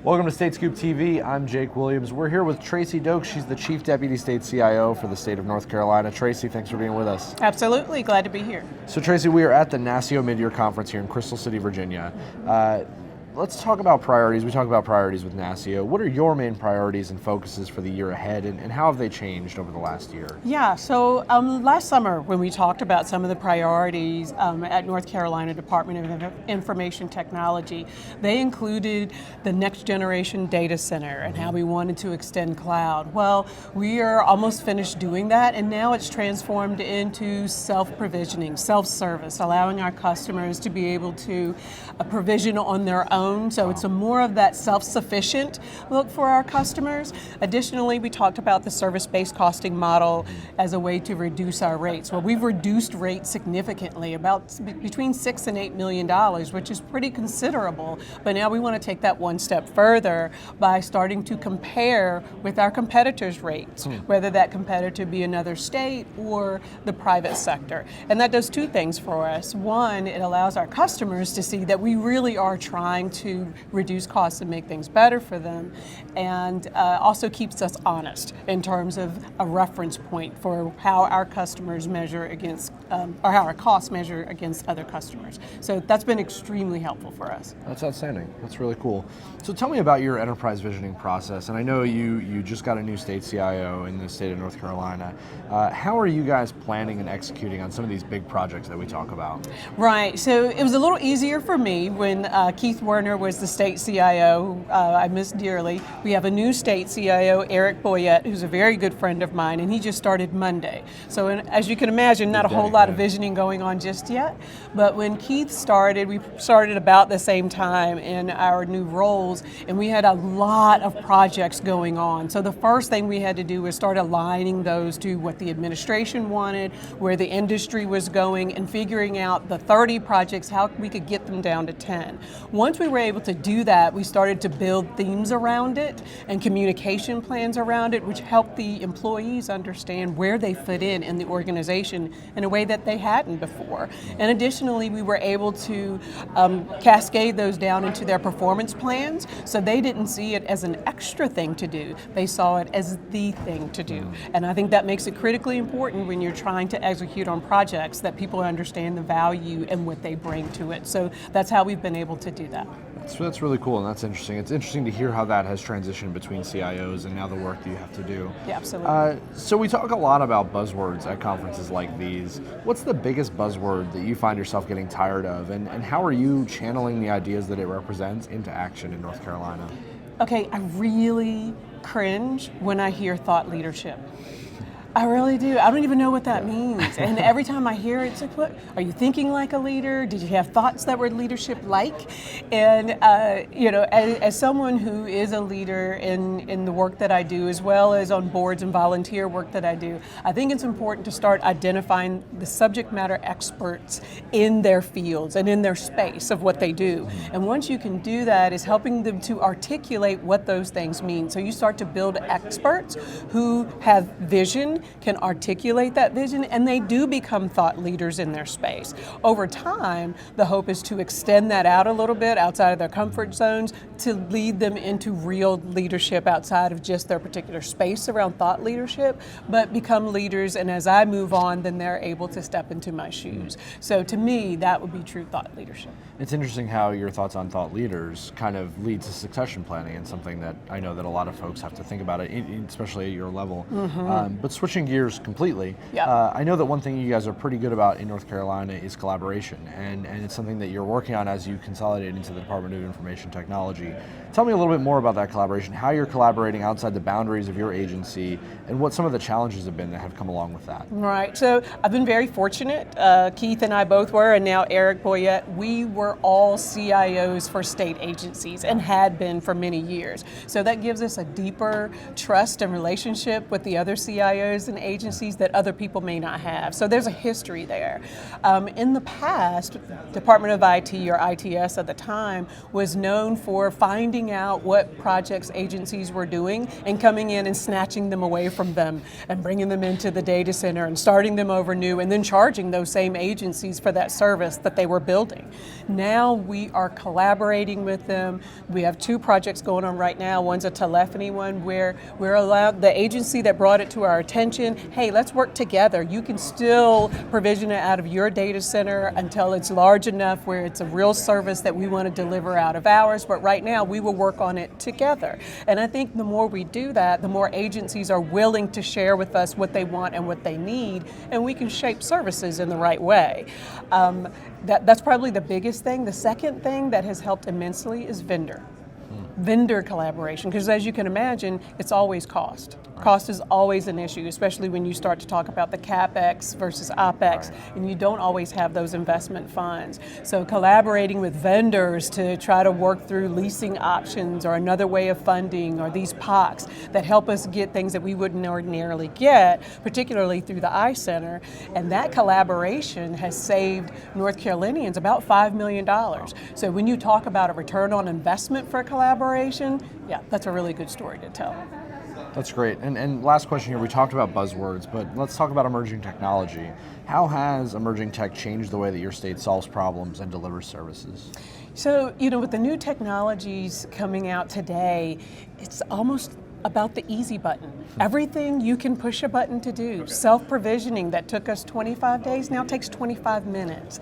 Welcome to State Scoop TV. I'm Jake Williams. We're here with Tracy Doaks. She's the Chief Deputy State CIO for the state of North Carolina. Tracy, thanks for being with us. Absolutely, glad to be here. So Tracy, we are at the NASCIO Midyear Conference here in Crystal City, Virginia. Let's talk about priorities. We talk about priorities with NASCIO. What are your main priorities and focuses for the year ahead, and how have they changed over the last year? Yeah, so last summer when we talked about some of the priorities at North Carolina Department of Information Technology, they included the next generation data center and how we wanted to extend cloud. Well, we are almost finished doing that, and now it's transformed into self-provisioning, self-service, allowing our customers to be able to provision on their own. So it's more of that self-sufficient look for our customers. Additionally, we talked about the service-based costing model as a way to reduce our rates. Well, we've reduced rates significantly, about between $6 and $8 million, which is pretty considerable. But now we want to take that one step further by starting to compare with our competitors' rates, whether that competitor be another state or the private sector. And that does two things for us. One, it allows our customers to see that we really are trying to reduce costs and make things better for them, and also keeps us honest in terms of a reference point for how our customers measure against, or how our costs measure against other customers. So that's been extremely helpful for us. That's outstanding. That's really cool. So tell me about your enterprise visioning process. And I know you just got a new state CIO in the state of North Carolina. How are you guys planning and executing on some of these big projects that we talk about? Right. So it was a little easier for me when Keith Werner was the state CIO, who I miss dearly. We have a new state CIO, Eric Boyette, who's a very good friend of mine, and he just started Monday. So as you can imagine, not a whole lot of visioning going on just yet. But when Keith started, we started about the same time in our new roles, and we had a lot of projects going on. So the first thing we had to do was start aligning those to what the administration wanted, where the industry was going, and figuring out the 30 projects, how we could get them down to 10. Once we were able to do that, we started to build themes around it and communication plans around it, which helped the employees understand where they fit in the organization in a way that they hadn't before. And additionally, we were able to cascade those down into their performance plans, so they didn't see it as an extra thing to do. They saw it as the thing to do. And I think that makes it critically important when you're trying to execute on projects that people understand the value and what they bring to it. So that's how we've been able to do that. So that's really cool, and that's interesting. It's interesting to hear how that has transitioned between CIOs and now the work that you have to do. Yeah, absolutely. So we talk a lot about buzzwords at conferences like these. What's the biggest buzzword that you find yourself getting tired of, and how are you channeling the ideas that it represents into action in North Carolina? Okay, I really cringe when I hear thought leadership. I really do. I don't even know what that means. And every time I hear it, it's like, what? Are you thinking like a leader? Did you have thoughts that were leadership-like? And, as someone who is a leader in the work that I do, as well as on boards and volunteer work that I do, I think it's important to start identifying the subject matter experts in their fields and in their space of what they do. And once you can do that, is helping them to articulate what those things mean. So you start to build experts who have vision, can articulate that vision, and they do become thought leaders in their space. Over time, the hope is to extend that out a little bit outside of their comfort zones to lead them into real leadership outside of just their particular space around thought leadership, but become leaders, and as I move on, then they're able to step into my shoes. So to me, that would be true thought leadership. It's interesting how your thoughts on thought leaders kind of lead to succession planning, and something that I know that a lot of folks have to think about it, especially at your level. But switching gears completely, I know that one thing you guys are pretty good about in North Carolina is collaboration, and it's something that you're working on as you consolidate into the Department of Information Technology. Tell me a little bit more about that collaboration, how you're collaborating outside the boundaries of your agency, and what some of the challenges have been that have come along with that. Right, so I've been very fortunate. Keith and I both were, and now Eric Boyette, we were all CIOs for state agencies and had been for many years. So that gives us a deeper trust and relationship with the other CIOs services and agencies that other people may not have. So there's a history there. In the past, Department of IT, or ITS at the time, was known for finding out what projects agencies were doing and coming in and snatching them away from them and bringing them into the data center and starting them over new and then charging those same agencies for that service that they were building. Now we are collaborating with them. We have 2 projects going on right now. One's a telephony one where we're allowed the agency that brought it to our attention, hey, let's work together. You can still provision it out of your data center until it's large enough where it's a real service that we want to deliver out of ours, but right now we will work on it together. And I think the more we do that, the more agencies are willing to share with us what they want and what they need, and we can shape services in the right way. That's probably the biggest thing. The second thing that has helped immensely is vendor collaboration, because as you can imagine, it's always cost. Cost is always an issue, especially when you start to talk about the CapEx versus OpEx, and you don't always have those investment funds. So collaborating with vendors to try to work through leasing options or another way of funding, or these POCs that help us get things that we wouldn't ordinarily get, particularly through the iCenter. And that collaboration has saved North Carolinians about $5 million. So when you talk about a return on investment for collaboration, yeah, that's a really good story to tell. That's great. And last question here, we talked about buzzwords, but let's talk about emerging technology. How has emerging tech changed the way that your state solves problems and delivers services? So, with the new technologies coming out today, it's almost about the easy button. Everything you can push a button to do. Self-provisioning that took us 25 days now takes 25 minutes.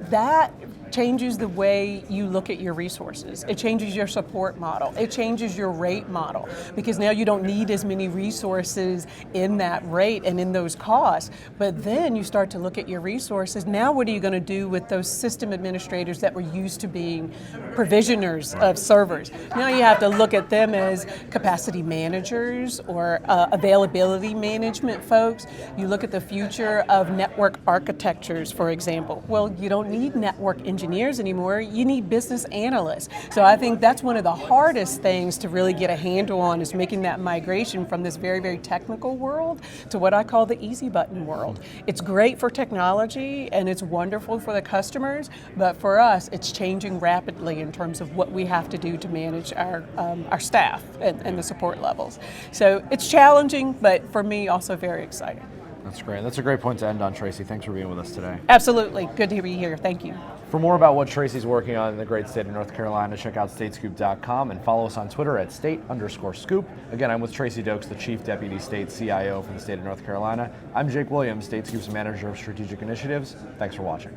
That changes the way you look at your resources. It changes your support model. It changes your rate model, because now you don't need as many resources in that rate and in those costs. But then you start to look at your resources. Now what are you going to do with those system administrators that were used to being provisioners of servers? Now you have to look at them as capacity managers or availability management folks. You look at the future of network architectures, for example. Well, you don't need network engineers anymore, you need business analysts. So I think that's one of the hardest things to really get a handle on, is making that migration from this very, very technical world to what I call the easy button world. It's great for technology and it's wonderful for the customers, but for us, it's changing rapidly in terms of what we have to do to manage our staff and the support levels. So it's challenging, but for me, also very exciting. That's great. That's a great point to end on, Tracy. Thanks for being with us today. Absolutely. Good to be here. Thank you. For more about what Tracy's working on in the great state of North Carolina, check out statescoop.com and follow us on Twitter at @state_scoop. Again, I'm with Tracy Doaks, the Chief Deputy State CIO for the state of North Carolina. I'm Jake Williams, StateScoop's Manager of Strategic Initiatives. Thanks for watching.